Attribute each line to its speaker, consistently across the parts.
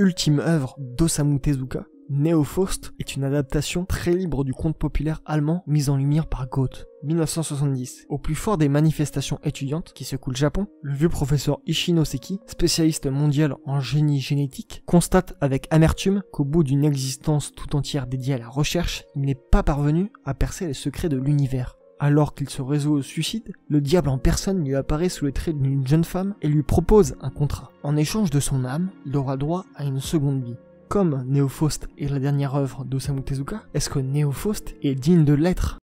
Speaker 1: ultime œuvre d'Osamu Tezuka, Neo Faust est une adaptation très libre du conte populaire allemand mis en lumière par Goethe. 1970. Au plus fort des manifestations étudiantes qui secouent le Japon, le vieux professeur Ishino Seki, spécialiste mondial en génie génétique, constate avec amertume qu'au bout d'une existence tout entière dédiée à la recherche, il n'est pas parvenu à percer les secrets de l'univers. Alors qu'il se résout au suicide, le diable en personne lui apparaît sous les traits d'une jeune femme et lui propose un contrat. En échange de son âme, il aura droit à une seconde vie. Comme Neo Faust est la dernière œuvre d'Osamu Tezuka, est-ce que Neo Faust est digne de l'être ?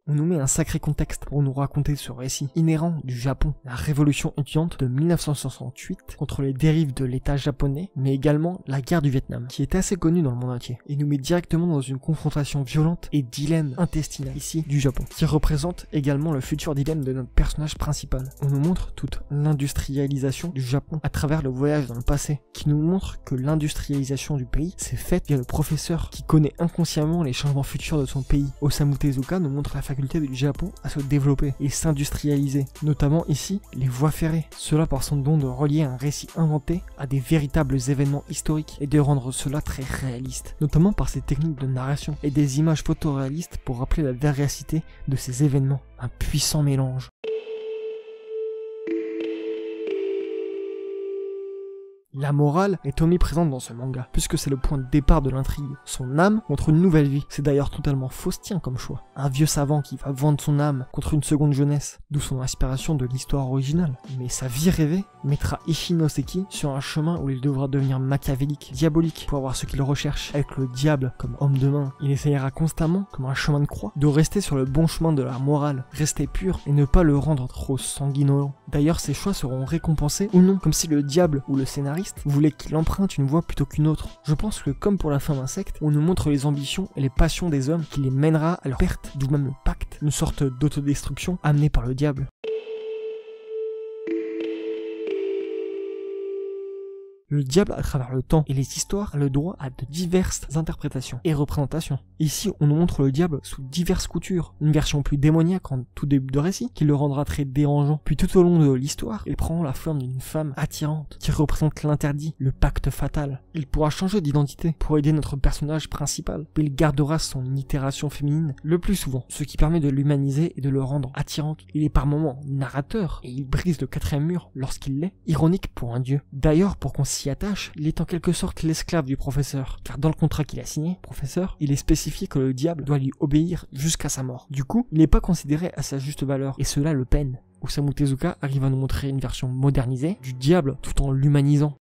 Speaker 1: On nous met un sacré contexte pour nous raconter ce récit inhérent du Japon, la révolution étudiante de 1968 contre les dérives de l'état japonais, mais également la guerre du Vietnam, qui est assez connue dans le monde entier, et nous met directement dans une confrontation violente et dilemme intestinal ici du Japon, qui représente également le futur dilemme de notre personnage principal. On nous montre toute l'industrialisation du Japon à travers le voyage dans le passé, qui nous montre que l'industrialisation du pays s'est faite via le professeur qui connaît inconsciemment les changements futurs de son pays. Osamu Tezuka nous montre la faculté du Japon à se développer et s'industrialiser, notamment ici les voies ferrées, cela par son don de relier un récit inventé à des véritables événements historiques et de rendre cela très réaliste, notamment par ses techniques de narration et des images photoréalistes pour rappeler la véracité de ces événements, un puissant mélange. La morale est omniprésente dans ce manga, puisque c'est le point de départ de l'intrigue. Son âme contre une nouvelle vie, c'est d'ailleurs totalement faustien comme choix. Un vieux savant qui va vendre son âme contre une seconde jeunesse, d'où son inspiration de l'histoire originale. Mais sa vie rêvée mettra Ishino Seki sur un chemin où il devra devenir machiavélique, diabolique, pour avoir ce qu'il recherche, avec le diable comme homme de main. Il essayera constamment, comme un chemin de croix, de rester sur le bon chemin de la morale, rester pur et ne pas le rendre trop sanguinolent. D'ailleurs, ses choix seront récompensés ou non, comme si le diable ou le scénariste voulait qu'il emprunte une voie plutôt qu'une autre. Je pense que comme pour la fin d'un secte, on nous montre les ambitions et les passions des hommes qui les mènera à leur perte, d'où même le pacte, une sorte d'autodestruction amenée par le diable. Le diable, à travers le temps et les histoires, a le droit à de diverses interprétations et représentations. Ici, on nous montre le diable sous diverses coutures. Une version plus démoniaque en tout début de récit, qui le rendra très dérangeant. Puis tout au long de l'histoire, il prend la forme d'une femme attirante, qui représente l'interdit, le pacte fatal. Il pourra changer d'identité pour aider notre personnage principal, mais il gardera son itération féminine le plus souvent, ce qui permet de l'humaniser et de le rendre attirante. Il est par moments narrateur, et il brise le quatrième mur lorsqu'il l'est, ironique pour un dieu. D'ailleurs, pour qu'on s'y attache, il est en quelque sorte l'esclave du professeur, car dans le contrat qu'il a signé, professeur, il est spécifié que le diable doit lui obéir jusqu'à sa mort. Du coup, il n'est pas considéré à sa juste valeur, et cela le peine. Osamu Tezuka arrive à nous montrer une version modernisée du diable tout en l'humanisant.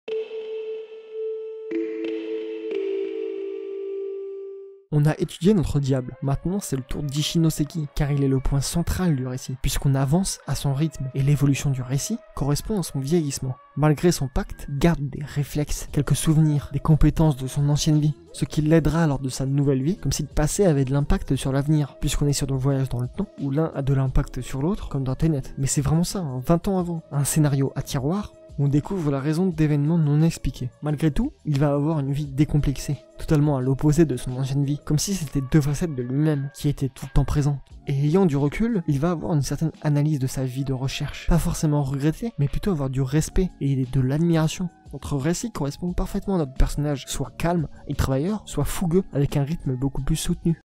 Speaker 1: On a étudié notre diable, maintenant c'est le tour d'Ishino Seki, car il est le point central du récit, puisqu'on avance à son rythme, et l'évolution du récit correspond à son vieillissement. Malgré son pacte, il garde des réflexes, quelques souvenirs, des compétences de son ancienne vie, ce qui l'aidera lors de sa nouvelle vie, comme si le passé avait de l'impact sur l'avenir, puisqu'on est sur le voyage dans le temps, où l'un a de l'impact sur l'autre, comme dans Tenet. Mais c'est vraiment ça, 20 ans avant, un scénario à tiroir, on découvre la raison d'événements non expliqués. Malgré tout, il va avoir une vie décomplexée, totalement à l'opposé de son ancienne vie, comme si c'était deux facettes de lui-même, qui étaient tout le temps présentes. Et ayant du recul, il va avoir une certaine analyse de sa vie de recherche. Pas forcément regretter, mais plutôt avoir du respect et de l'admiration. Notre récit correspond parfaitement à notre personnage, soit calme et travailleur, soit fougueux, avec un rythme beaucoup plus soutenu.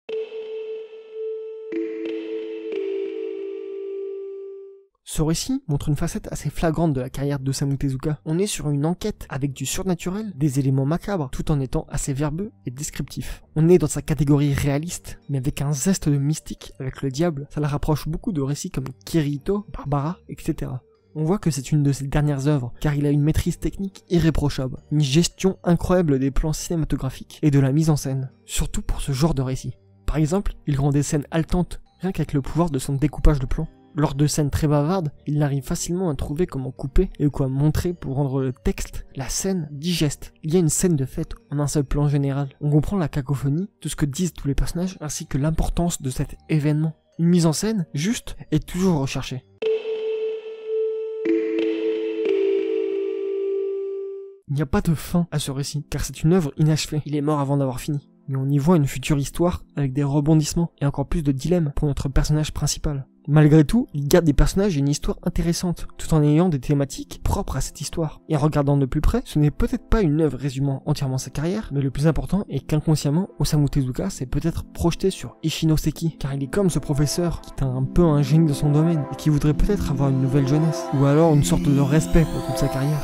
Speaker 1: Ce récit montre une facette assez flagrante de la carrière d'Osamu Tezuka. On est sur une enquête avec du surnaturel, des éléments macabres, tout en étant assez verbeux et descriptif. On est dans sa catégorie réaliste, mais avec un zeste de mystique avec le diable. Ça la rapproche beaucoup de récits comme Kirito, Barbara, etc. On voit que c'est une de ses dernières œuvres, car il a une maîtrise technique irréprochable, une gestion incroyable des plans cinématographiques et de la mise en scène, surtout pour ce genre de récit. Par exemple, il rend des scènes haletantes, rien qu'avec le pouvoir de son découpage de plans. Lors de scènes très bavardes, il arrive facilement à trouver comment couper et quoi montrer pour rendre le texte, la scène, digeste. Il y a une scène de fête en un seul plan général. On comprend la cacophonie, tout ce que disent tous les personnages, ainsi que l'importance de cet événement. Une mise en scène juste et toujours recherchée. Il n'y a pas de fin à ce récit, car c'est une œuvre inachevée. Il est mort avant d'avoir fini. Mais on y voit une future histoire avec des rebondissements et encore plus de dilemmes pour notre personnage principal. Malgré tout, il garde des personnages et une histoire intéressante, tout en ayant des thématiques propres à cette histoire. Et en regardant de plus près, ce n'est peut-être pas une œuvre résumant entièrement sa carrière, mais le plus important est qu'inconsciemment, Osamu Tezuka s'est peut-être projeté sur Ichinoseki, car il est comme ce professeur qui est un peu un génie dans son domaine, et qui voudrait peut-être avoir une nouvelle jeunesse, ou alors une sorte de respect pour toute sa carrière.